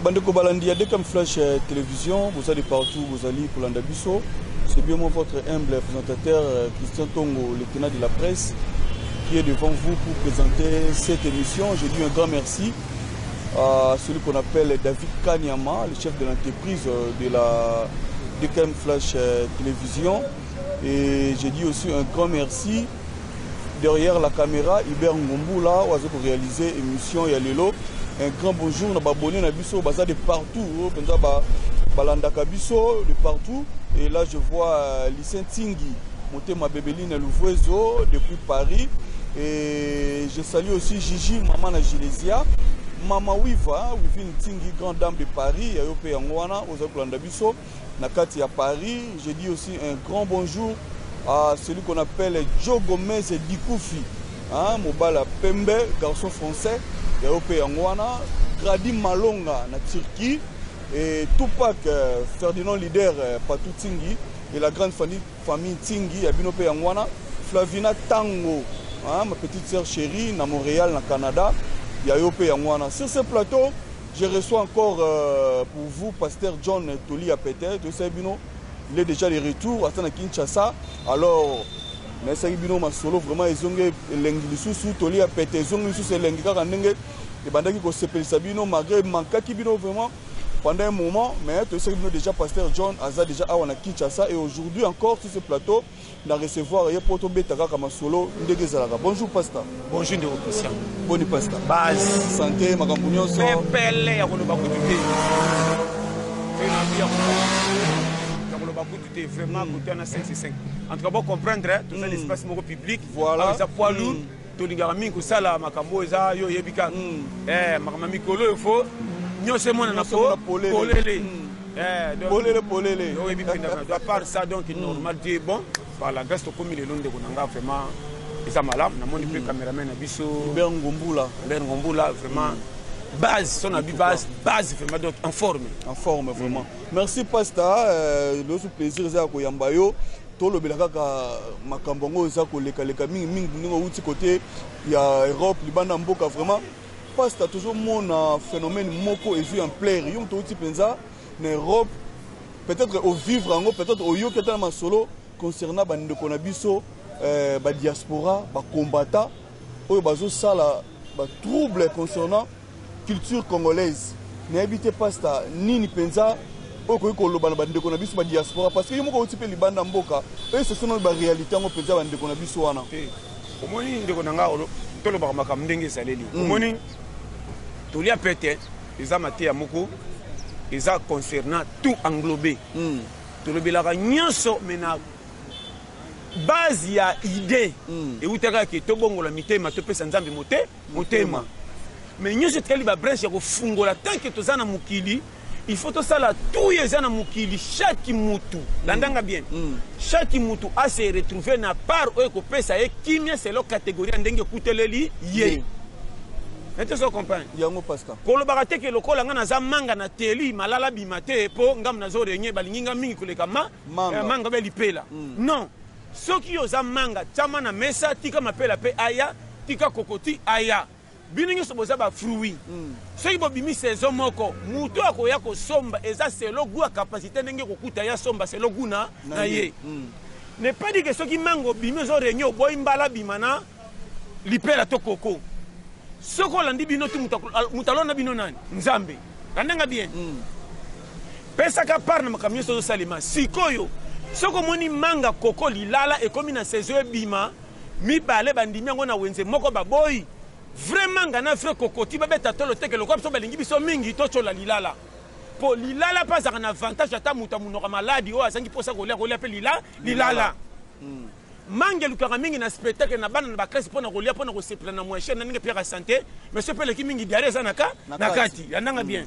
Bandeko Balandi, dès comme Flash Télévision, vous allez partout, vous allez pour l'Andabiso. C'est bien moi votre humble présentateur Christian Tongo, le tenant de la presse, qui est devant vous pour présenter cette émission. Je dis un grand merci à celui qu'on appelle David Kanyama, le chef de l'entreprise de la DKM Flash Télévision. Et je dis aussi un grand merci derrière la caméra, Iber Ngombu, là, où pour réaliser l'émission Yalelo. Un grand bonjour, on a abonné à Bisso, de partout, Balandaka Bisso, de partout. Et là, je vois Lycée Tingi, monter ma bébéline à Louvoiseau depuis Paris. Et je salue aussi Gigi, maman na Gilesia, maman Wiva, Wivine Tingi, grande dame de Paris, Ayope Yangwana, aux Oklanda Bisso, Nakati à Paris. Je dis aussi un grand bonjour à celui qu'on appelle Joe Gomez Dikoufi, Mobala Pembe, garçon français. Gradi Malonga na Turquie et Tupac Ferdinand leader Patou Tingi et la grande famille Tingi à Binope Yangwana, Flavina Tango, ma petite sœur chérie na Montréal, na Canada, Yayope Yangwana. Sur ce plateau, je reçois encore pour vous pasteur John Toli Apete, il est déjà de retour à Kinshasa. Alors mais ça bino ma solo vraiment ezonge lengi lisusu toli a pété ezonge lisusu lengi kaka ndenge et bandaki ko sepeli sabino malgré mankaki bino vraiment pendant un moment mais to bino déjà pasteur John aza déjà à wana Kinshasa et aujourd'hui encore sur ce plateau na recevoir yepo to betaka kama solo ndenge zalaka. Bonjour pasteur. Bonjour de Christian. Boni pasteur. Base santé makambo nyonso. Pepele ya koloba kututé. Vraiment côté na 565. En tout cas pour comprendre tout ça l'espace moko public voilà ça poids lourd to lingara mingi kusala makambo eza yo yebika makama mikolo il faut nyose mona na polele polele yo yebika à part ça donc normal Dieu bon par la grâce to comme les londe konanga vraiment eza malam na moni pe cameraman na biso Berngombula vraiment base, son habit base vraiment donc en forme vraiment. Merci pasteur, le plaisir c'est ko yambayo to lo belaka ka makambongo za ko leka mingi ningo uti côté ya Europe libanda mboka vraiment pasteur toujours mon phénomène moko et vu en plaire yon to uti penza en Europe peut-être au vivre en peut-être au yo keta ma solo concernant bande ko na biso ba diaspora ba combattant oyo bazo sala ba trouble concernant culture congolaise n'habite pas ça ni penza oko ko loba na bande ko na biso ba diaspora parce que yo moko uti pe libanda mboka et ce sont ba réalité ngo penza bande ko na biso wana omoni ndeko nanga olo to loba makam ndenge saleli omoni to lia pete eza mate ya moko eza concernant tout englobé to lobelaka nyonso mena base ya idée et utaka ke to bongola mitema to pesa nzambe motema mais nous sommes très branche ya fungola tant que tozana mukili il faut to sala tout yezana mukili chaque mutu landanga bien chaque mutu a se retrouver na part o ko pesa e kimia c'est la catégorie ndenge kuteleli ye est-ce que vous comprenez yango pasteur kolo bakate ke lokola nga na za manga na teli malala bimate po ngam na zo renye balinginga mingi koleka manga be lipela non soki yo za manga chama na mesa tika mapela pe aya tika kokoti aya biningi soboza ba fruit soki bobimi saison moko mutu akoya ko somba eza selo goût capacité ndenge kokuta ya somba selo guna na ye ne pas dire que soki mango bimi zo renyo boy mbala bimana lipela to koko soko landi bino tu mutalona bino nani nzambe kandanga bien pesa ka parna makamyo so salima sikoyo soko moni manga koko lilala e komi na saison ebima mi bale bandimi yango na wenze moko baboyi vraiment ngana frère kokoti babeta tolo teke lokwa biso balingi biso mingi to chola lilala po lilala pas un avantage ata muta munoko maladi o azangi posa kolia pe lilala mange lukaka mingi na spectacle na bana na baklase pona kolia pona ko sepla na moyen na ninge pia santé monsieur pele ki mingi diarrhée za na kati yananga bien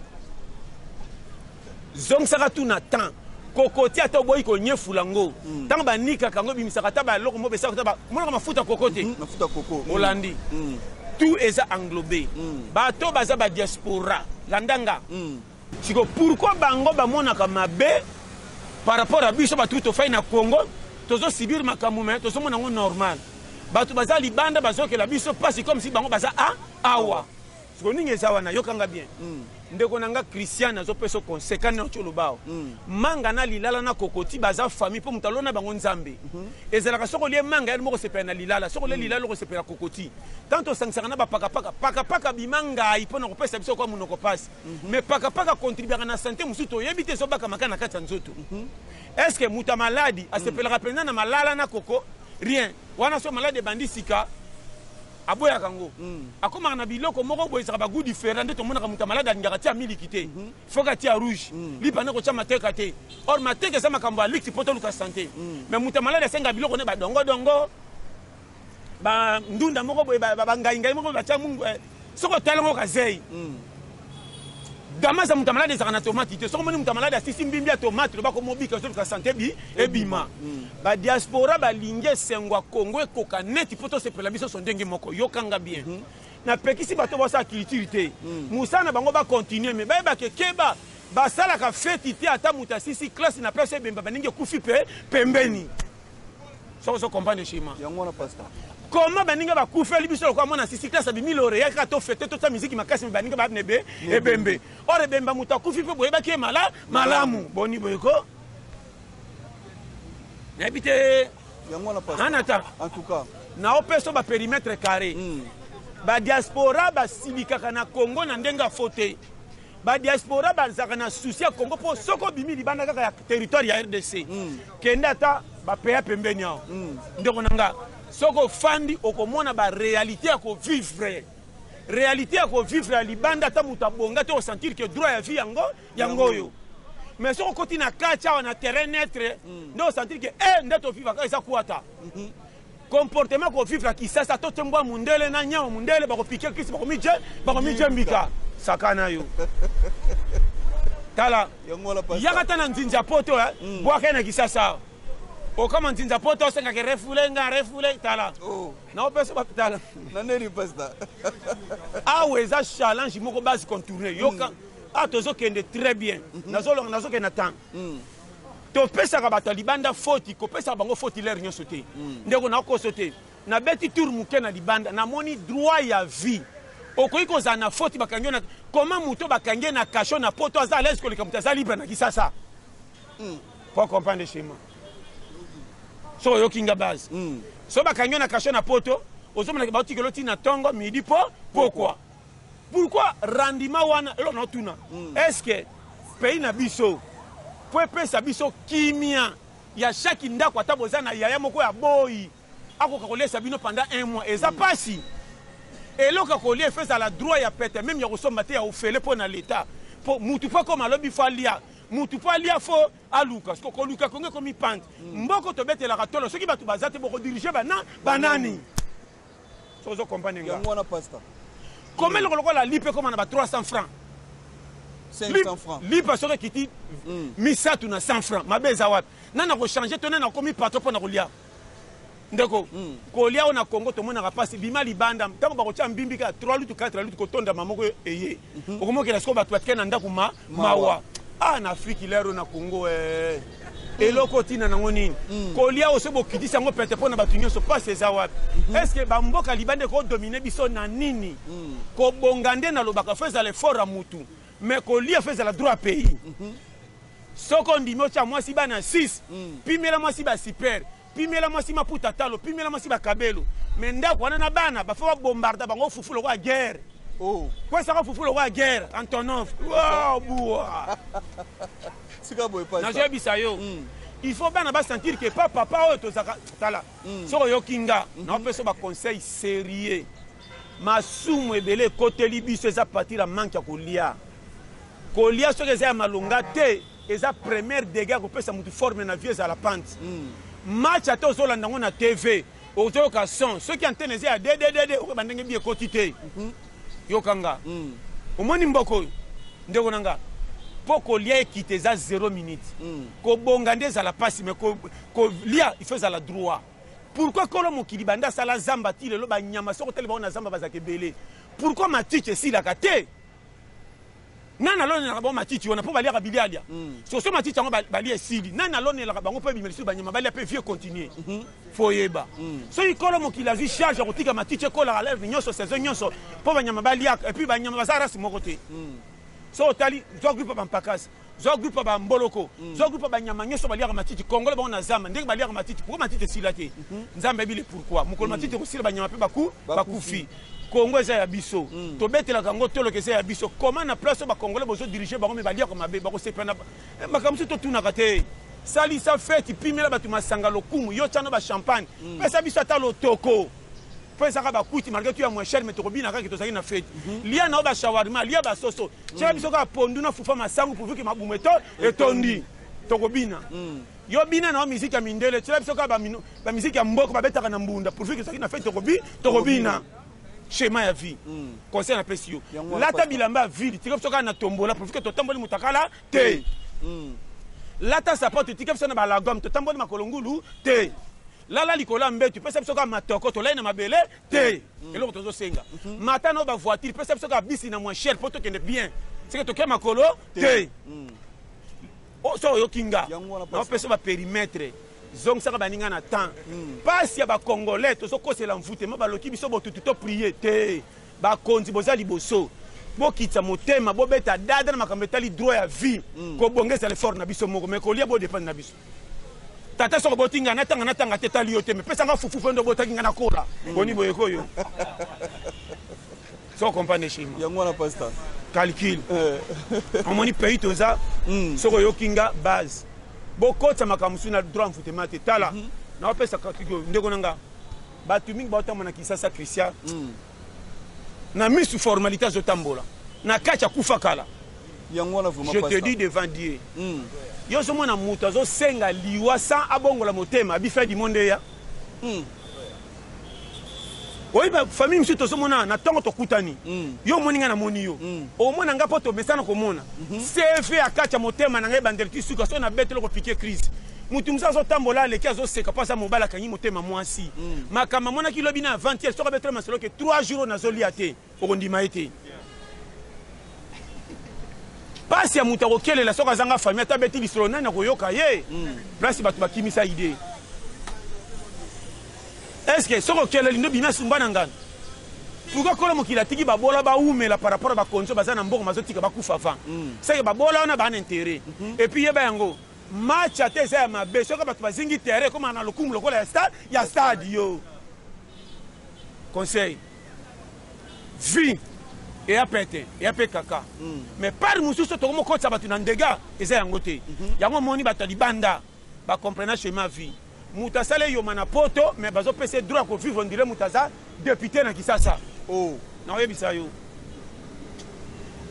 zong saka tout na temps kokoti ata boyi ko nyefulango tant ba nika kango bimisaka ta ba loko mo besa ta ba monaka mafuta kokoti mafuta koko Holandi tout est englobé. Bato baza ba diaspora. Landanga. Siko pourquoi bango ba monaka mabe par rapport à biso ba tout fait na Congo, tozo subir makamuma, tozo monango normal. Bato baza libanda bazo que la biso passe comme si bango baza awa. Soningi ezawana yokanga bien. Ndeko nanga Christian azopeso conséquent na cholo bao. Manga na lilala na kokoti baza famille po mutalona bango nzambe. Ezalaka soko lie manga ya moko sepena lilala, soko lie lilala ko sepena kokoti. Tanto sangsanga na ba paka bimanga ipona ko pesa biso kwa munoko passe. Mais paka contribuer na santé musuto yebite so baka makana kata nzoto. Est-ce que muta maladi a sepela pena na malala na koko? Rien. Wana so malade bandisika aboya kango akoma na biloko moko boye saka ba goût différent ndeto mona ka muta malade ngaka tia milikité foka tia rouge li bana ko tia mateka te or mateka sa makambo a lixi poto luka santé mais muta malade senga biloko ne ba dongo ba ndunda moko boye ba ngai moko ba tia mungu soko talango ka zei Gama za mutamala za na tomate te so moni mutamala sisi mbimbi ya tomate ba ko mobika so ka santé bi ebima ba diaspora ba linge sengwa Congo ekoka net poto se pela biso sondenge moko yokanga bien na pekisi bato ba sa culture te musana bango ba continuer mais ba ke keba ba sala ka fête te ata muta sisi classe na place bemba baninge kufi pe pembeni so comprendre chima yango na pasteur. Comment baninga ba kufeli biso kwa mona sisi classe bi 1000 € ya to fete to ta musique makasi baninga ba nebe ebembe ore bemba muta kufi pe boyeba ke malamu boni boyeko n'habite yango na pasteur. Anata En tout cas na opeso ba périmètre carré ba diaspora ba silika kana Congo na ndenga faute ba diaspora ba zaka na souci ya Congo po soko bimi libanda kaka ya territoire ya RDC kenda ta ba peya pembeni yao ndeko nanga soko fandi okomona ba réalité ya ko vivre réalité ya ko vivre ya libanda ta mutabonga te o sentir que droit ya vie yango yo mais soko koti na kacha na terrain neutre ndo sentir que ndeto vivre ka isa kuata comportement ko vivre ki sasa to tembwa mundele na nyao mundele ba ko piquer kisi ba ko mije mbika sakana yo tala yakata na nzinja poto bwaka na kisasa o kama nzinja poto senga ke refule tala na opeso ba tala na neri pasta aweza challenge moko base contourner yoka tozo kende très bien nazo ke na temps to pesa ka bato libanda faute ko pesa bango faute l'air nyo sauter ndeko na ko sauter na beti tour muke na libanda na moni droit ya vie okoyi ko za na faute bakangi na comment muto bakangi na cachot na poto za l'aise ko le kamuta za libre na kisasa pour comprendre chez moi so yokinga base so bakangi na cachot na poto ozomona ba otikelo tina tongo midi pourquoi rendement wana elo na tuna est-ce que pays na biso po pesa biso kimia ya chaque ndako ataboza na yaya moko ya boyi akoka kolesa bino pendant 1 mois eza pasi eloka kolia feza la droit ya pete même ya kosomba te ya ofele po na l'état po mutu po comme alobi falia mutu po alia fo aluka sko koluka konge komi pante mboko to betela katolo soki batu bazate boko diriger banani sozo comprendre nga yango na pasteur. comment le koloko la lipe comme na ba 300 francs 500 francs lipe soki kiti misatu na 100 francs mabeza wapi nana ko changer to nana komi patro po na kolia ndeko kolia ona Congo to mona rapasi bima libanda tango bakocha mbimbi ka 3 lutu 4 lutu ko tonda mamoko eye okomokela sko batu batkena ndaku mawa na Afrique lero na Congo eloko tina nango nini kolia osebo kitisa ngo pete pona batu nyonso passe eza wapi est-ce que bamboka libanda ko dominer biso na nini ko bongande na lobaka feza l'effort à mutu mais kolia feza la droit pays soko ndimo cha mwasi bana 6 pimela mwasi ba super pimela mwasi maputa talo pimela mwasi ba kabelo mais ndako wana na bana ba fa bombarda bango fufulo kwa guerre kwa saka fufulo kwa guerre Antonov wow boua sika boy pas na jebisa yo il faut bana ba sentir que papa o to zaka tala soko yokinga na peso ba conseil sérieux masumu ebele côté libiso eza partir la manque ya kolia soki eza ya malonga te eza première dégâts ko pesa mutu forme na vie za la pente match ate ozolanda ngo na TV ozoyoka son soki antenne eza ya dededede okoyeba ndenge bi ekoti te yokanga omoni mboko ndeko nanga mpo kolia ekite eza 0 minute kobonga nde ezala pasi mais kolia ifo ezala droit pourquoi kolo mokili banda asala zamba ti lelo banyama soko tele bango na zamba bazaka ebele pourquoi matich esilaka te nana lonelaka bango matiti wana mpo baliaka bilialia soso matiti yango balia esili nana lonelaka bango mpo ebimeli biso banyama balia mpe vie continue fo yeba soki kolo mokili azwi charge ya kotika matiti ekolaka leve nyonso saison nyonso mpo banyama baliaka epuis banyama baza rasi moko te so otali zwa groupe bampakasi zwa groupe bamboloko zwa groupe banyama nyonso baliaka matiti kongole bango na zamba ndenge baliaka matiti pourko matiti esila te nzambe ebile pourquoi mokolo matiti ekosila banyama mpe bakufi Congo eza ya biso tobetelaka yango toloka eza ya biso comment na place bakongole bozodirige bango me baliaka mabe bakosepana makambo so totunaka te salisa feti pimela bato masanga lokumu yo tiano bachampagne pesa biso ata lotoko mpo ezaka bakuti malgré tu ya moins cher me tokobinaka ke tozalaki na feti lia nao bashawarma lia basoso tiaka biso kaka pondu na fufa masangu pourvu ke mabumu etondi tokobina yo bina na miziki ya mindele tiaka biso kaka bamiziki ya mboko babetaka na mbunda pourvu ke tozalaki na feti tokobina schéma ya vie conseil na pesi yo lata bilamba ya ville tika biso kaka na tombola pour que totamboli mutakala te lata sapato tika biso na balagom totamboli makolo ngulu te lala likolo mbetu pesa biso kaka matoko tolai na mabele te eloko tozosenga mata na bavoiture pesa biso kaka bisi na moins cher po tokende bien c'est que toke makolo te so oyokinga naopesa baperimetre zongisaka baninga na temps pasi ya bakongolais tozokosela mvutema baloki biso botutu to prier te bakonzi boza liboso bokitisa motema bobeta dada na makambo etali droit ya vie kobongesa l'effort na biso moko me kolia bodépendre na biso tata soko botinga natanga te tali yo te me pesanga fufufu ndo botaki nga na kola boni boyeko oyo so comprendre chimo yango wana pasteur calcul omoni pays toza soko yokinga base bokotsa makambo na droit mfutema te tala na opesa katiko ndeko nanga batu mingi baotamba na Kisasa Christian na misu formalité zotambola na kacha kufa kala yango wana vraiment je te dis devant Dieu yo so mona mutu azosenga liwa sans abongola motema bifa di monde ya oyi ba famille msu to so mona na tongo to kutani yo moninga na moni yo o mona nga poto besana ko mona CV akacha motema na ngai bandeli tisuka so na betelo ko piquer crise mutu msa zo tambola leki azo seka pasa mobala kanyi motema mwasi makama mona ki lobi na avant-hier so ka betelo masolo ke 3 jours na zoli ate okondima ete pasi ya mutu akokelela soki azanga famille ata beti lisolo nani akoyoka ye place bato bakimisa idée est-ce que soki okeleli ndo bima sumba na ngana pourquoi kolo mokili atiki babola baumela par rapport a bakonzo baza na mbongo bazotika bakufa avant seke babola wana bana intérêt et puis yeba yango match ate eza ya mabe soki bato bazingi terrain koma na lokumu lokola ya stade yo conseil vie eya pete eya pe kaka mais par mosusu tokomokotisa bato na ndega eza yango te yango moni bato ya libanda bacomprena chemin vie mutu asala eyoma na poto mais bazopesa droit ya kovivre ondire mutu aza député na Kisasa naoyebisa yo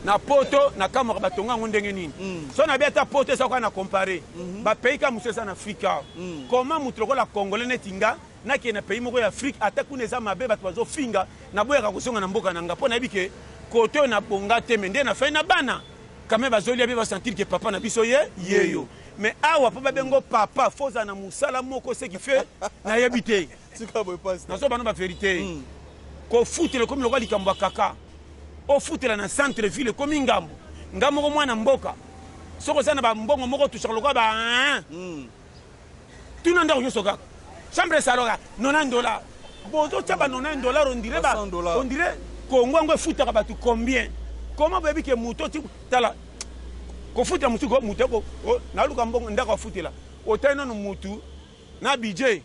na poto na kamwaka batonga yango ndenge nini so na bi ata poto eza koka na compare bapays ka mosusu eza na afrika comment mutu lokola congolais neti nga nakee na pays moko ya afrique ata kuna eza mabe bato bazofinga naboyaka kozonga na mboka na nga mpo nayebi ke kote oyo nabonga te me nde na fai na bana kame bazolia be basentir ke papa na biso yeyo mais awa po babengo papa foza na musala moko ce qui fait nayebi te nazo bano bavérité kofutela komi lokola likambo ya kaka ofutela na centre ville komi ngambo moko mwana mboka soko oza na bambongo moko tushaka lokola ba tuna ndako nyonso kaka chambre esaloka $90 bozotya ba $90 on dirait Congo yango efutaka bato combien comment boyebi ke mutu ti tala kofutela mutu mutu naluka mbongo ndako afutela otai nano mutu na budget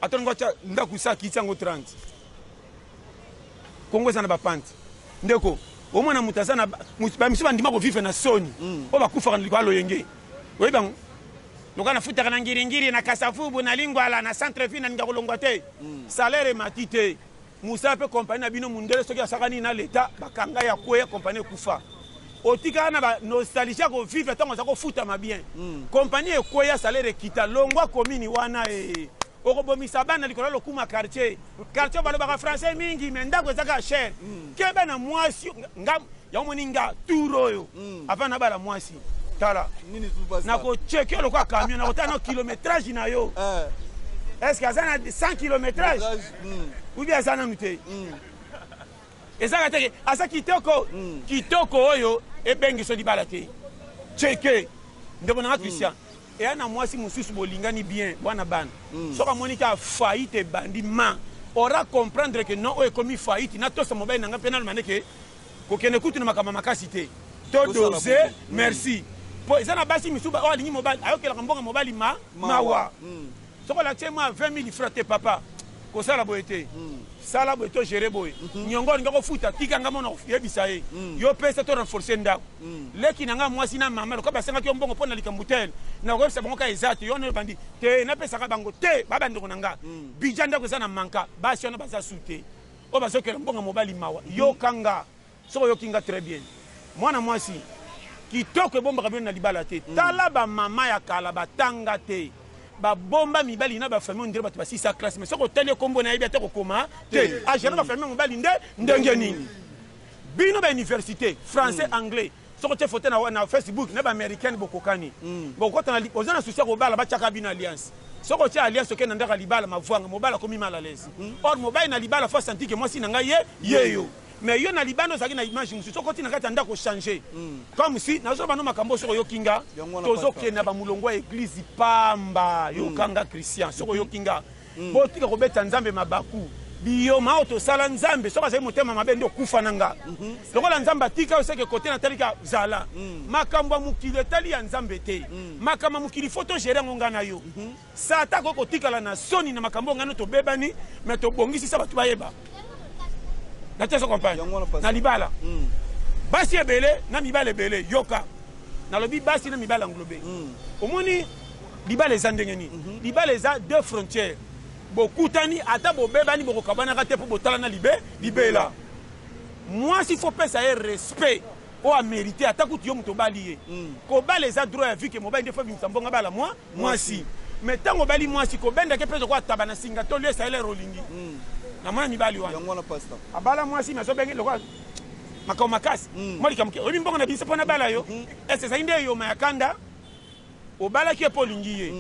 atongo atia ndako isa kiti yango 30 Congo eza na bapanti ndeko omwana mutu aza na bamisu bandima kovivre na soni oyo bakufaka na likolo aloyenge oyebango loka nafutaka na ngiringiri na kasafubu na lingwala na centre ville na ninga kolongwa te salaire emati te musa mpe kompani na bino mundele soki asaka nini na leta bakanga ya kweya kompani ekufa otikaka na banostalgie ya kovivre ntango aza kofutama bien kompani ekweya salaire ekita longwa komini wana okobomisa bana likolo lokumu ya quartier balobaka français mingi me ndako ezaka chere keba na mwasi yango moni nga tour oyo avant na bala mwasi tala nakocheki yo lokola camion nakotala na kilométrage na yo est ce que aza na 100 kilométrage ou bien aza nanu te ezaka te asa kitoko kitoko oyo ebengiso libala te cheke ndeko na Christian et ana mwasi mususu bolingani bien bwana bana soka monika faillite bandi ma aura comprendre que non oyo komi faillite na tosa mobile nanga penal maneke ko kene kutu na makama makasi te to doser merci po ezana basi misuba o alingi mobile ayokela mbonga mobile mawa soko la tchema 20000 francs te papa ko sala boyete sala boyeto gérer boy nyongo ngako futa tikanga mona yebisa ye yo pesa to renforcer ndako leki nanga mwasi na mama ko basenga ki mbongo pona likambutel na ko pesa bongo ka ezati yo ne bandi te na pesa ka bango te baba ndoko nanga bijanda ko sana manka basi ona baza sute o bazokela mbongo mobile mawa yo kanga soko yo kinga très bien mwana mwasi kitoko bomba kabino na libala te tala ba mama ya kala batanga te ba bomba mibali na ba famille ndire bato ba 6 classe mais soko tele kombo na yebia te ko koma te a jena ba famille mibali ndenge nini bino ba université français anglais soko te foto na Facebook na ba américaine bokokani bokota na ozana souci ko bala ba chaka bino alliance soko te alliance ke na ndaka libala mavwanga mobala komi mal à l'aise or mobile na libala fa sentir que moi si nanga yeyo mais yo na libano zaki na image musu soko tina kata ndako changer comme si nazo bano makambo soko yo kinga tozo kena ba mulongo église pamba yo kanga Christian soko yo kinga botika ko beta nzambe mabaku biyo ma auto sala nzambe soko za motema mabe ndo kufa nanga lokola nzamba tika oseke côté na talika zala makambo mukile tali ya nzambe te makambo mukili photo gérer ngonga na yo sata ko kotika na soni na makambo ngano to bebani mais to bongisi sa batu bayeba na teso compagne na libala basi ebele na mibala ebele yoka na lobi basi na mibala nglobe omoni libala ezandenge ni libala eza deux frontières bokutani ata bobebani bokokabana ka te po botala na libela moi s'il faut pesa un respect o a mérité ata kutu yo muto bali ko bala eza droit ya vie que mobile defo bimsambonga bala moi si mais tango bali moi si ko benda ke peso ko tabana singa to le sa ele rolingi na mwana mibali wana yango na pasta abala mwasi na so bengi lokwa makao makasi moli kamke obi mbongo na bisa pona bala yo ese sa inde yo mayakanda obala ki epolingiye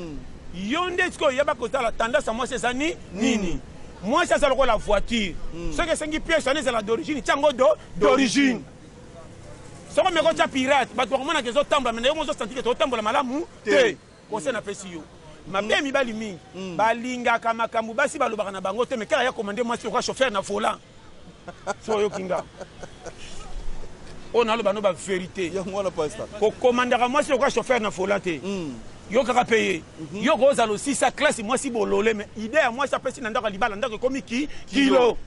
yo nde tiko yeba kotala tendance mwasi sa nini mwasi sa lokwa la voiture ce que sengi pièce ça la d'origine tiango d'origine soko meko cha pirate bato komona kezo tamba mais yo mozo sentir que to tambola malamu te conseil na pesi yo mabe mibali mingi balingaka makambo basi balobaka na bango te mais kala ya commander mwasi kwa chauffeur na volant so yo kinga on a le bano ba vérité ko commandera mwasi kwa chauffeur na volant te yo kaka payer yo ko za lo 6 classe mwasi bolole mais idée ya mwasi apesi na ndako libala ndako komi kilo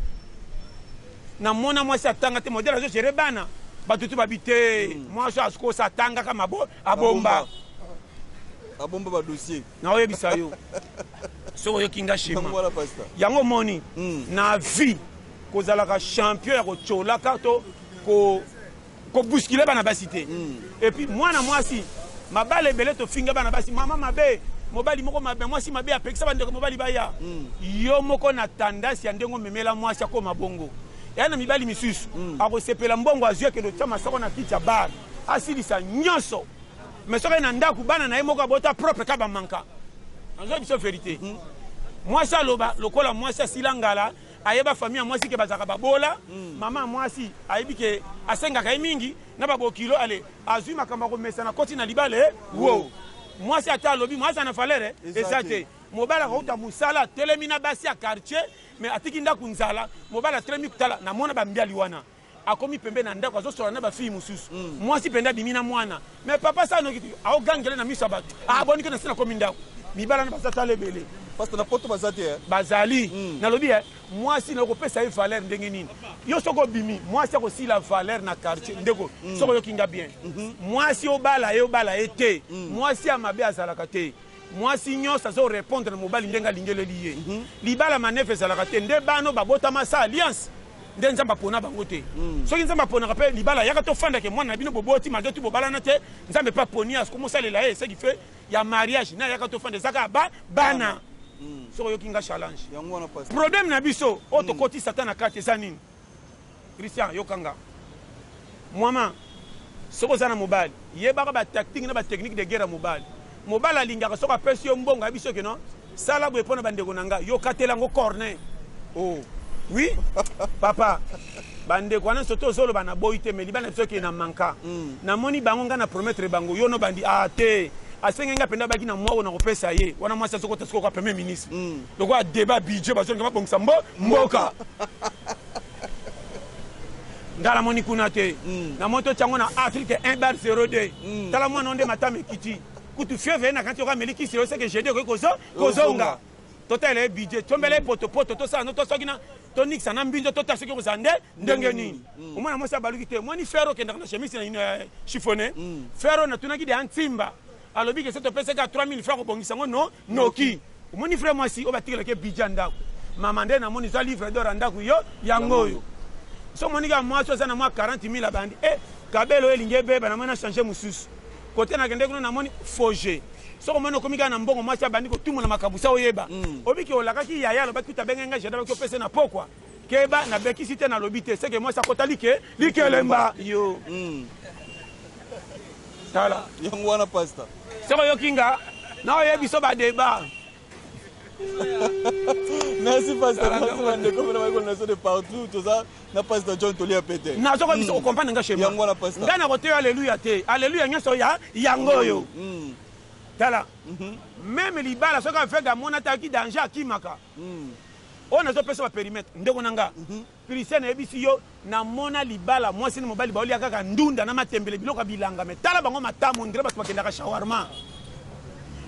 na mona mwasi atanga te modèle zo gérer bana batutu babité mwasi asko sa tanga kama abomba abomba ba dossier na oyebisa yo soko yo kinga shima yango moni na vie kozalaka champion ya kocholaka to ko bousculer bana basité et puis mwana mwasi mabale belé to finga bana basi mama mabe mobali moko mabe mwasi mabe apekisa bandeko mobali baya yo moko na tendance ya ndengo memela mwasi akoma bongo yana mibali misusu akosepela mbongo azue ke lo chama soko na kicha bar asilisa nyonso mais soki na ndako bana na ye moko abota propre ka bamanka nazo biso vérité mwasi aloba lokola mwasi asila ngala ayeba famille mwasi ke bazaka babola mama mwasi ayebi ke asengaka ye mingi na babokilo ale azwi makambo komesa na koti na libale wo mwasi ata alobi mwasi ana valere eza te mobala kauta musala telemi na basi ya quartier mais atiki ndako nzala mobala telemi kutala na mona bambiali wana akomi pembe na ndako azosola na bafille mususu mwasi penda bimina mwana mais papa sa no kitu aogangele na miso bato aboni ke na sina komi ndako mibala na basata lebele parce que na poto bazate bazali na lobi mwasi na kopesa ye valeur ndenge nini yo soko bimi mwasi akosi la valeur na quartier ndeko soko yo kinga bien mwasi obala ete mwasi amabe azalaka te mwasi nyonso azo répondre na mobali ndenga lingele liye libala manef ezalaka te nde bano babotama sa alliance nde nzamba pona bango te soki nzamba pona pe libala yaka to fanda ke mwana bino boboti malgré tout bobala na te nzambe pa poni as comment ça lela ce qui fait ya mariage na yaka to fanda zaka bana soko yo kinga challenge problème na biso auto koti satan na kate za nini Christian yo kanga mwama soko zana mobali yebaka ba tactique na ba technique de guerre mobali mobali alingaka soko apesi yo mbongo ya biso ke non sala boye pona bandeko nanga yo katela ngo corner oh Oui, papa. Bande kwana soto solo bana boite mais libana biso ki na manka. Na moni bango nga na promettre bango yo no bandi te. Asenge nga penda baki na mwa na kopesa ye. Wana mwasa soko tasoko ka premier ministre. Donc wa débat budget baso nga bongisa mboka. Ngala moni kuna te. Na moto chango na Afrique 1/02. Tala mwa nonde matame kiti. Kutu fieve na kanti oka meliki siro c'est que j'ai dit kozonga. Total e budget tombele poto to sa no to sokina to nix na mbinjo to tasiki ko sande ndenge nini umwana mosa baluki te mwani fero kenda na chemise na chiffonné fero na tunaki de antimba alobi ke seto pesa ka 3000 francs ko bongisa ngo noki umoni frère mwasi obatikela ke budget ndako mama nde na moni za livre d'or ndako yo yangoyo so moni ka mwasi za na mwa 40000 abandi kabelo elinge beba na mona changer mususu côté na kende kuna na moni foger soko mwana komika na mbongo mwasi abandi ko tumu na makabusa oyeba obiki olakaki yaya lo bakuta benga jeda bako pese na pokwa keba na beki site na lobite seke mwasi akotalike likelemba yo tala yango wana pasta soko yokinga na oyebi so ba débat. Merci pasteur Bande comme na ko na so de partout tout ça na pasteur John Tolia pété na soko biso ko comprendre nga chez moi yango wana pasteur ngana ko te alléluia te alléluia nyoso ya yango yo tala même libala soka fega mona taki danger akimaka on a zo pesa ba périmètre ndeko nanga christian ebisi yo na mona libala mwasi ni mobali baoli akaka ndunda na matembele biloko bilanga mais tala bango matamu ndire bato bakenda ka shawarma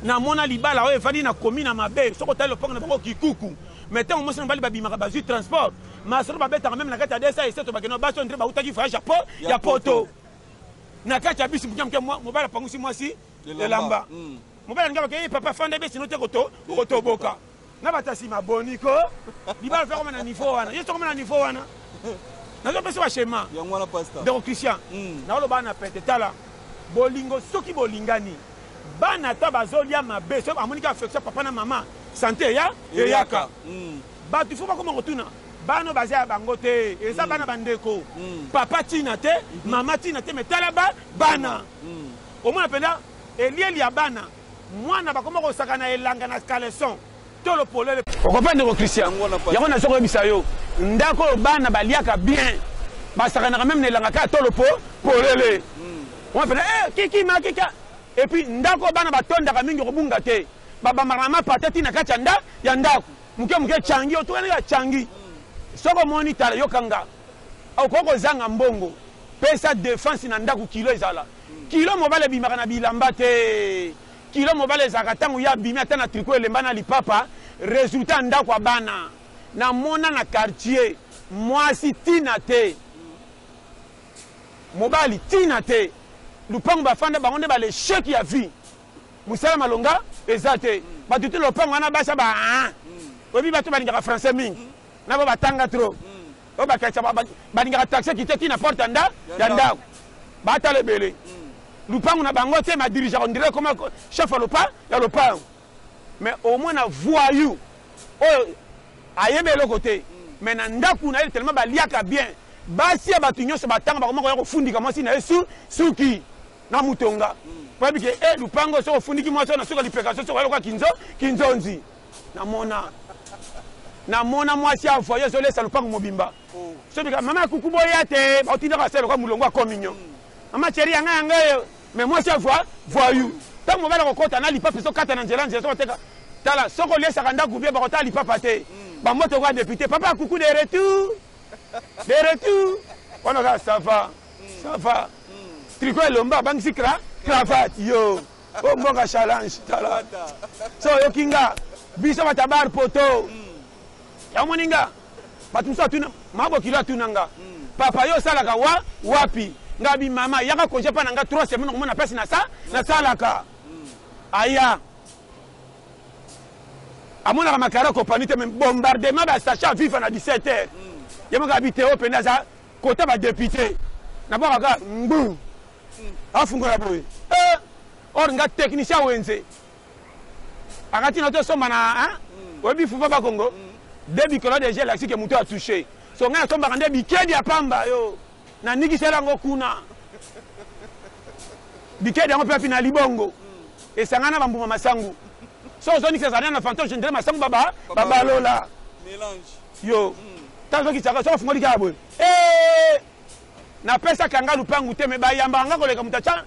na mona libala oyo efali na komi na mabe soko tala lopango na bango kikuku mais tant mwasi ni mobali babimaka bazui transport masoro babetaka même na kati ya desa eseto bakeno baso ndire bautaki voyage ya poto na kati ya bisi mke mobali pangusi mwasi elamba mobali ngaba ke papa fanda be sino te koto boka na batasi maboni ko libala fa koma na niveau wana yeso koma na niveau wana na zo pesa wa schéma yango wana pasteur donc Christian na lo bana pete tala bolingo soki bolingani bana ta bazolia mabe so amonika affection papa na mama santé ya yaka ba tu faut pas comment retourner bano bazia bango te eza bana bandeko papa tina te mama tina te metala bana au moins penda elieli ya bana mwana bakoma ko sakana elanga na caleçon to lo polele o comprendre ko Christian yango na soko ebisa yo ndako bana baliaka bien basakana quand même na elanga ka to lo polele on penda kiki makika et puis ndako bana batonda ka mingi ko bunga te baba mama patati na kati ya ndako muke changi o to ya changi soko moni tala yo kanga au koko zanga mbongo pesa défense na ndako kilo ezala kilo mobile bimaka na bilamba te kilo mobile ezaka tango ya bimi ata na tricot elemba na lipapa résultat ndako bana na mona na quartier mwasi tina te mobile tina te lupango bafanda bango nde bale chèque ya vie musala malonga ezate batuti lupango wana basa obi bato balingaka français mingi na bo batanga trop o bakacha balingaka taxe kite tina porte ya ndako batale bele lupango na bango te ma dirigeant on dirait comme chef ya lupango mais au moins na voyou oh ayebe le côté mais na ndaku na tellement baliaka bien basi ya batu nyonso batanga bakoma ko fundika mwasi na yesu suki na mutonga pabi ke lupango so fundiki mwasi na suka lipeka so kwa kinzonzi na mona mwasi ya voyou so lesa lupango mobimba so bika mama kukubo yate batinda ka selo kwa mulongo kominyo mama chérie yanga yo mais moi c'est voyou tant mo bala ko kota na lipa peso kata na nzela so teka tala soko lesa kanda kubia ba kota lipa pate ba moto kwa député papa coucou de retour on a ça va tricot lomba bangisi cravate yo o mbonga challenge tala so yo kinga biso batabar poto ya moninga batumsa tuna mabo kilo tunanga papa yo salaka wapi ngabi mama yaka konje pa nanga 3 semaines komona pesi na salaka aya amona makara compagnie te bombardement ba sacha vivre na 17h yamaka habité au penaza kota ba député na baka mbu afungola boy or nga technicien wenze akati na to soma na webi fufa ba Congo début que le gel axi que muto a touché so nga somba kande bikedi ya pamba yo na niki selango kuna bikedi yango pe na libongo esangana bambuma masangu so zoni ke zana na fanto gendre masangu baba lola mélange yo Tanzo kitaka so fungoli ka boy. Na pesa kanga lupangu te me ba yamba nga koleka mutacha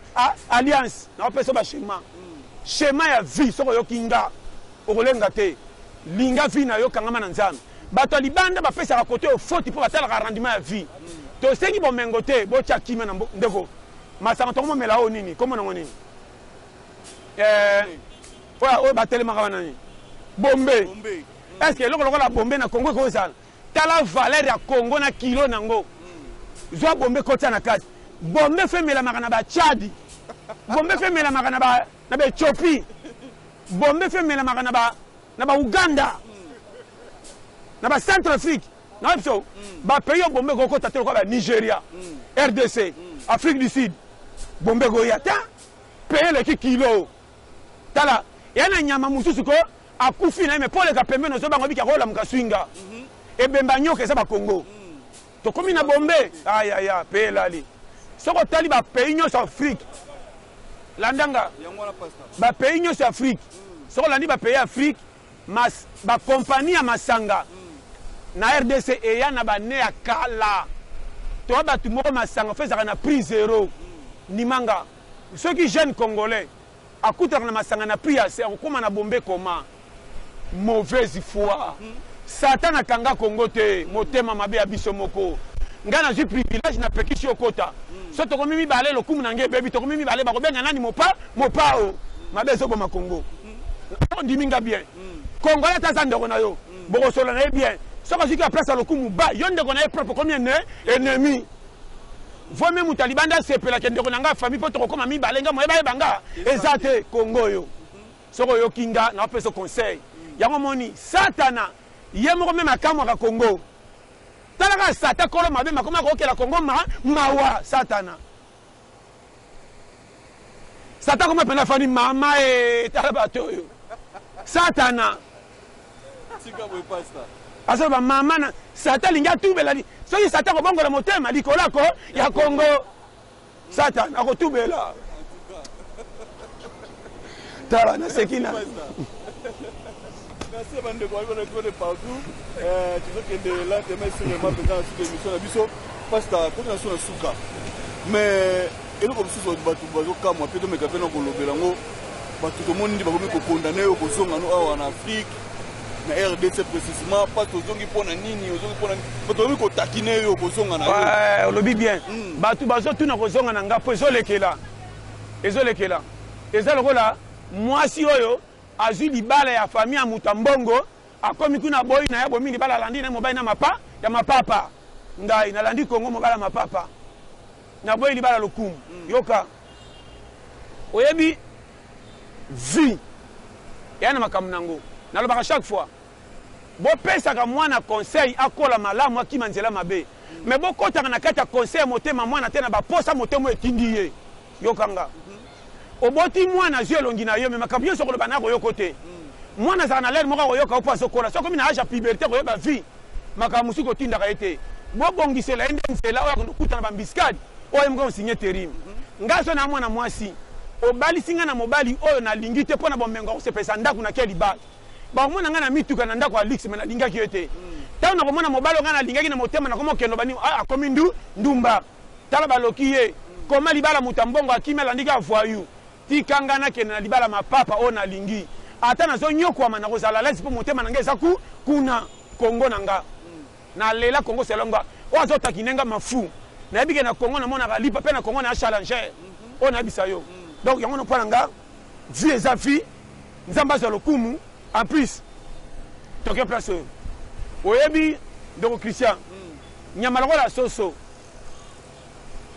alliance. Na pesa ba schéma. Schéma ya vie soko yokinga. Okolenga te. Linga vie na yo kanga na nzambe. Bato libanda ba pesa ka côté au faute pour batala ka rendement ya vie. To sengi bo mengote bo cha kima na ndeko. Masanga to mo mela o nini? Comment na nini? O ba tele makana nini? Bombe. Est-ce que loko la bombe na Congo ko ça? Tala valeur ya Congo na kilo nango. Zwa bombe kota na kati. Bombe fait mela makana ba Tchad. Bombe fait mela makana ba na ba Ethiopie. Bombe fait mela makana ba na ba Uganda. Na ba Centrafrique. Na opso. Ba pays bombe ko kota telo ko ba Nigeria, RDC, Afrique du Sud. Bombe go yata. Payer le kilo. Tala yana nyama mususu ko akufi na me pole ka pembe no so bango bika ko la mukaswinga. E bemba nyoke sa ba Congo. To komi na bombe aya pe lali soko tali ba pays nyos Afrique landanga ba pays nyos Afrique soko landi ba pays Afrique mas ba compagnie ya masanga na RDC e ya na ba ne ya kala to ba tu moko masanga fezaka na prix zéro ni manga ceux qui jeune congolais akuta na masanga na prix ya c'est okoma na bombe koma mauvaise foi. Satan akanga Congo te motema mabe ya biso moko ngana ju privilège na pekisi okota so to komi mibale lokumu na nge bebi to komi mibale ba ko benga nani mopa o mabe so boma Congo on diminga bien Congo ya taza ndoko na yo boko solo na bien so ko zika place lokumu ba yo ndeko na propre combien ne ennemi vo même talibanda sepela ke ndeko na nga famille poto ko koma mibale nga moyeba banga ezate Congo yo so ko yo kinga na peso conseil yango moni satana yemo même akamwa ka Congo talaka sata kolo mabe makoma ko kela Congo mawa satana sata koma pena fani mama talaba toyo satana sika boy pasta asa ba mama na sata linga tubela ni so yi sata ko bongo la motema likola ko ya Congo satana ko tubela tala na sekina. Merci bande ko de partout tu veux que de là demain sur le map dans cette émission la biso pasta ko na sona suka mais elo ko biso batu bazo kamwa pe to meka pe na ko lobela ngo batu to mondi ba ko condamner ko zonga no awa na Afrique na RDC précisément pas to zongi pona nini ozongi pona batu ko takine yo ko zonga na yo lobi bien batu bazo tuna ko zonga na ngapo ezolekela ezalokola mwasi oyo azui libala ya famille ya mutambongo akomi kuna boy na ya bomi libala landi na mobile na mapa ya mapapa ngai na landi Congo mobala mapapa na boy libala lokumu yoka oyebi vie yana makamunango na lobaka chaque fois bo pesa ka mwana conseil akola malamu akima nzela mabe mais bo kota na kata conseil motema mwana tena ba posa motemo etindi ye yokanga oboti mwana zio longi na yo me makambo yo sokolo bana ko yokote mwana za na lele moko ko yoka opa sokola soko mina aja puberté ko yoba vie makambo suko tinda ka ete bo bongisela ende nzela o yakuta na bambiskadi o yemko signer terim ngaso na mwana mwasi obali singa na mobali oyo na lingite pona bomengo ko sepesa ndaku na keli ba ba mwana ngana mituka na ndaku alix me na linga ki ete tawo na ko mwana mobali ngana lingaki na motema na ko mokendo bani akomi ndumba tala baloki ye koma libala mutambongo akimela ndika voyou tikangana ke na libala mapapa o na lingi ata na zo nyokwa na kozala lesi po motema na ngeza kuna Congo nanga na lela Congo selonga o azota kinenga mafu na yebike na Congo na mona lipa pe na Congo na challenger o na bisa yo donc yango no palanga vie za fi nzamba za lokumu en plus toke place oyebi donc Christian nyamala ko la soso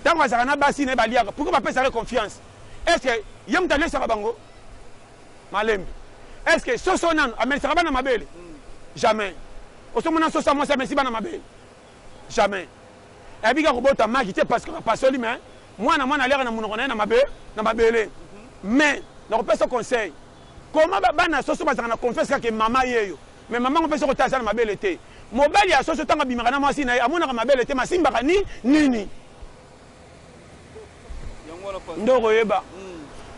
tango azaka na basi na baliaka pourquoi pas pesa confiance. Est-ce que yam tane sa bango malembe est-ce que soso nan amel sa bana mabele jamais oso mona soso mo sa mesi bana mabele jamais et bika ko bota maki te parce que pasoli mais moi na lera na munoko na mabele mais na pesa conseil comment bana soso bazana confesse que mama yeyo mais maman ko pesa ko tasa na mabele te mobali ya soso tanga bimaka na mwasi na amona ka mabele te masimba ka nini ndoko yeba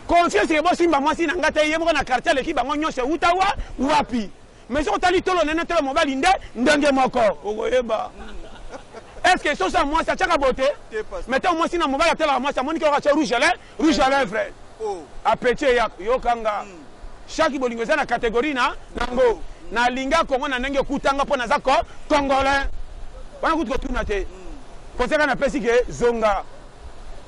confiance ke bo simba mwasi na ngata yemo na quartier l'équipe bango nyose utawa wapi mais soki otali tolo nene tolo mobali nde ndenge moko okoyeba. Est-ce que ça moi ça tchaka beauté? Mettons moi si na mobali atela moi ça monique acha rouge à lèvres. A petit yo kanga. Chaque bolingo za na catégorie na nango. Na linga Congo na ndenge kutanga pona za ko congolais. Wana kutu tuna te. Konseka na pesi ke zonga.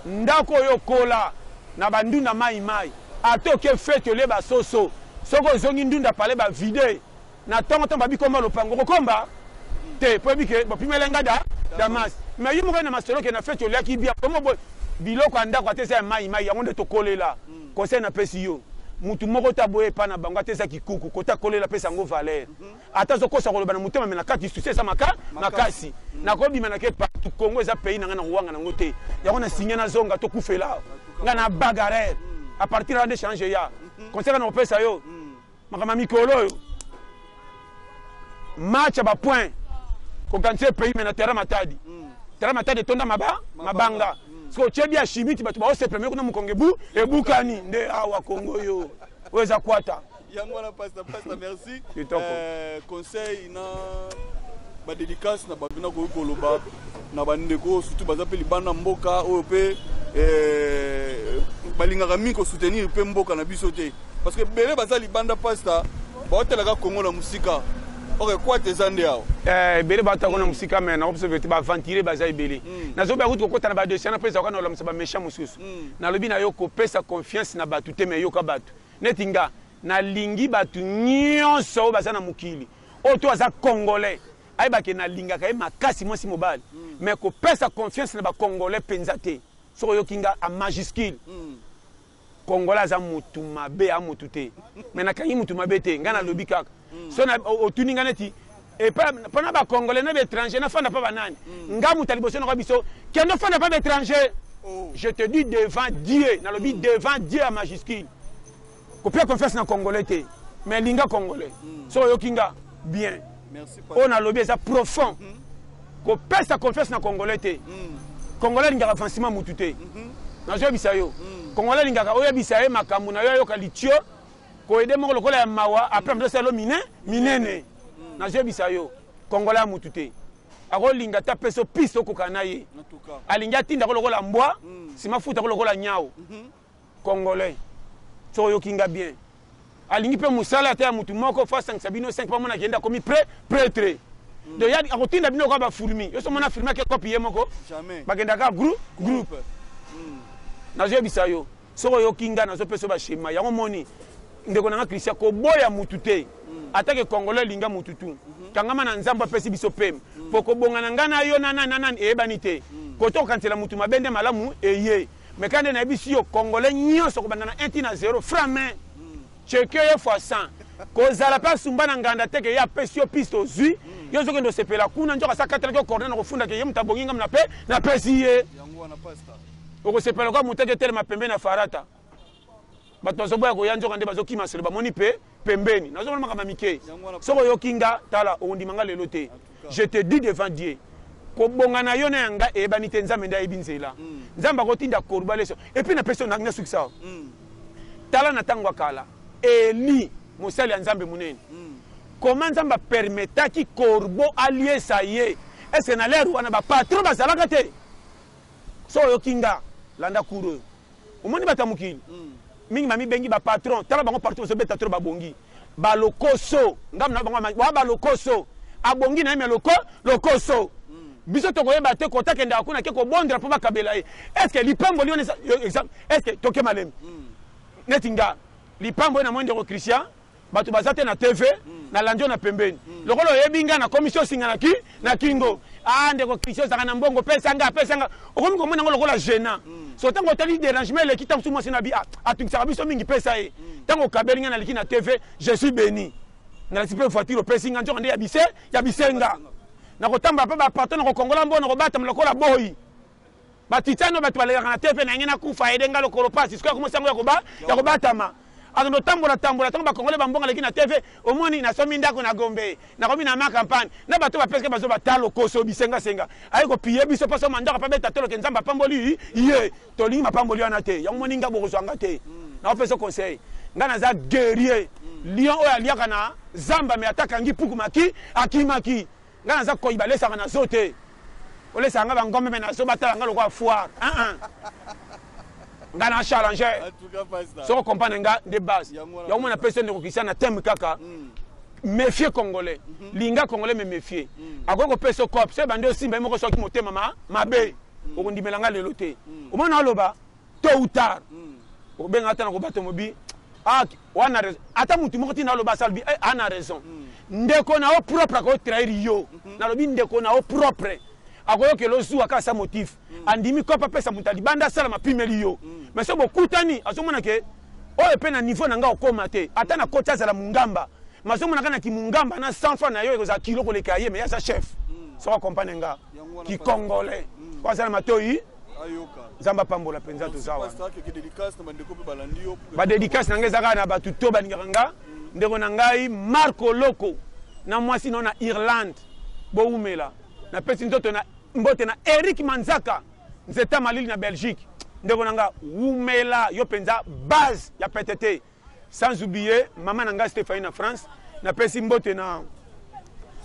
Ndako yo kola na bandunda mai atoke fete le ba soso. Soko zongi ndunda pale ba vide. Na tongo tongo babi komba lopango komba. Te po bike bo pimelenga Damas. Mais il y a masolo qui na fait le qui bien comment biloko andako atesa mai yango de to kolela. Conseil na pesi yo. Mutu moko taboye pa na bango atesa kikuku kota kolela pesa ngo valeur. Ata zo kosa koloba na mutema me na kati succès sa makasi. Na ko bima na ke pa Congo eza pays na ngana wanga na ngote. Yango na signé na zonga to kufela. Ngana bagarre. À partir de changer ya. Conseil na pesa yo. Makama mikolo yo. Match ba point. Quand c'est pays mais na terrain matadi. Terrain matadi tonda mabanga. Parce que tiebi ya chimiti batu ba se premier kuna mukongebu e bukani nde awa Congo yo. Weza kwata. Yango na pasta merci. Conseil na ba dédicace na babina ko koloba na bandeko surtout bazape libana mboka ope balinga mi ko soutenir pe mboka na biso te. Parce que bele bazali banda pasta ba hotelaka Congo na musika. Ok, quoi tes andéao? Bele bata kona musika mais na observer ba ventiler baza ibele. Na zo ba route ko na ba dossier na pesa kana lola ba méchant mususu. Na lobi na yo ko pesa confiance na batu te mais yo ka batu. Netinga na lingi batu nyonso baza na mukili. O to aza congolais. Ai ba ke na linga ka makasi mo si mobile. Mais ko pesa confiance na ba congolais penzate. So yo kinga a majuscule. Congolais za mutu mabe a mutu te. Mais na kanyi mutu mabe te ngana lobi kaka. So na otuninga neti et pas ba congolais na étranger na fanda pa banani ngamu taliboso na biso kendo fanda pa étranger. Je te dis devant Dieu na lobi devant Dieu à majuscule ko pia confiance na congolais te mais linga congolais so yo kinga bien merci on a lobi ça profond ko pesa confiance na congolais te congolais linga avancement mutu te na jo bisayo congolais linga oya bisaye makambu na yo kalitio ko aider mo lokola ya mawa après mdo selo minene na je bisayo congolais mutute ako linga ta peso piso ko kanaye alinga tinda ko lokola mbwa sima futa ko lokola nyao congolais so yo kinga bien alingi pe musala ta mutu moko fa 5 sabino 5 pa mona kenda komi prêtre de ya ako tinda bino ko ba fulmi yo so mona filma ke copie moko jamais bagenda ka groupe na je bisayo so yo kinga na so peso ba shema yango moni ndeko na Christian ko boya mutute atake congolais linga mututu kangama na nzamba pesi biso pem poko bongana ngana yo nana ebanite ko to kantela mutu mabende malamu eye mekande na biso yo congolais nyonso ko bandana 1-0 frame cheke ye fois 100 ko zala pa sumba na nganda teke ya pesi yo pisto zui yo zoko ndo sepela kuna njoka sa katela ko corner na kufunda ke yemta bonginga na pesi ye yango wana pasta ko sepela ko muteke tele mapembe na farata. Bato boya ko yanjo kande bazo kima sele ba moni pe pembeni nazo mona makama mike soko yo kinga tala ondi manga lelo te je te dis devant Dieu ko bongana yo na yanga e banite nzambe nda ebinzela nzamba ko tinda korba leso et puis na personne na succès tala na tangwa kala Eli mosali ya nzambe munene comment nzamba permetta ki korbo allié ça y est est-ce na l'air wana ba patron bazalaka te so yo kinga landa kuro omoni batamukili mingi mami bengi ba patron tala bango partout so beta trop ba bongi ba lokoso ngam na bango ba lokoso abongi na me lokoso biso to koyeba te kota kenda akuna ke ko bondra po bakabela est-ce que lipambo lione exemple est-ce que toke malem netinga lipambo na mwende ko Christian batu bazate na TV na lanjo na pembeni lokolo yebinga na commission singa na kingo ande ko Christian sanga na mbongo pesa nga okomi ko mona lokola gênant so tango tali dérangement le kitam sumo sina bi atukisa biso mingi pesa e tango kabelinga na liki na TV je suis béni na la sipe voiture pesa nga njo ande ya bisenga na kotamba pa ba patron na ko kongola mbona ko bata mlokola boy batitano batu balega na TV na ngena kufa edenga lokolo pasi siko ko sango ya ko batama ando tambola tango bakongole bambonga leki na TV omoni na somi ndako na Gombe na komi na ma campagne na bato ba peske bazo batalo koso bisenga ayi ko piye biso paso mandaka pa beta tolo ke nzamba pamboli ye tolingi mapamboli wana te yango moni ngabo kozwanga te na ofeso conseil nga naza guerrier lion oyo aliaka na zamba me atakangi puku maki akimaki nga naza koyiba lesaka na zo te olesaka nga bangombe me na zo batala nga lokola foire nga na challenge soko comprendre nga de base yango mona personne ndeko Christian na thème kaka méfier congolais linga congolais me méfier akoko peso cop se bande osimba moko soki motema mabe okondimela nga lelo te omona aloba tôt ou tard obenga ata na ko bato mobi wana raison ata mutu moko tina aloba salbi ana raison ndeko na o propre ko trahir yo na lobi ndeko na o propre akoyoke lozuwa ka sa motif andimi kopa pesa mutu libanda sala mapimeli yo mais so bokutani azomona ke oyo pe na niveau na nga okoma te ata na kocha za la mungamba mazomona kana ki mungamba na 100 francs na yo ekoza kilo koleka ye mais ya sa chef so comprendre nga ki congolais kwa za matoi zamba pambola penza to zawa ba dédicace na ngeza kana ba tuto ba nganga ndeko na ngai Marco Loko na mwasi no na Irlande bo umela na pesi ndoto na mbote na Eric Manzaka nzeta malili na Belgique ndeko na nga umela yo penza base ya PTT sans oublier maman nanga Stéphanie na France na pesi mbote na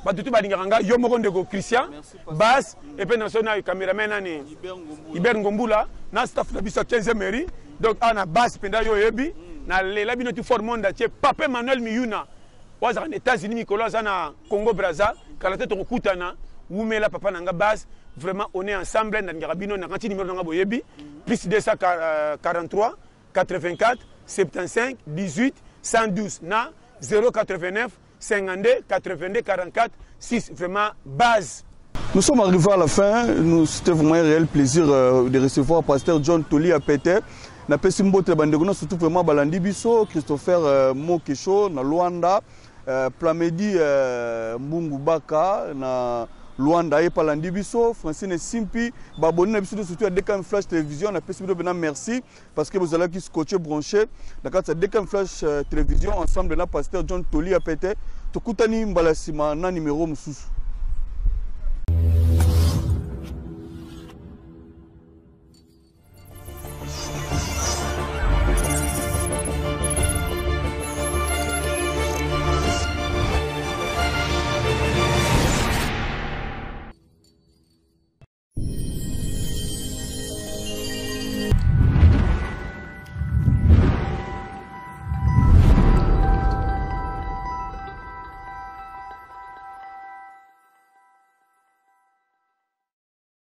batutu balingaka yo moko ndeko Christian base et puis na sona cameraman nani Iber Ngombula na staff na biso 15e mairie donc ana base penda yo yebi na lela bino tu for monde tie Papa Emmanuel Miyuna waza na États-Unis Nicolas na Congo Brazza kala te to kutana umela papa nanga base vraiment on est ensemble na ngabino na kanti numéro nanga boyebi plus 243 84 75 18 112 na 089 52 82 44 6 vraiment base. Nous sommes arrivés à la fin. C'était vraiment un réel plaisir de recevoir Pasteur John Toli à Pété. Na pesi mbote bandeko surtout vraiment balandi biso Christopher Mokesho na Luanda Plamedi Mbungu Baka na Luanda et palandi biso Francine Simpi baboni na biso surtout à Dekam Flash Télévision na pesi bino merci parce que vous allez qui scotcher branché na kati Dekam Flash Télévision ensemble na Pasteur John Toli à Pété tokutani mbalasima na numéro mususu.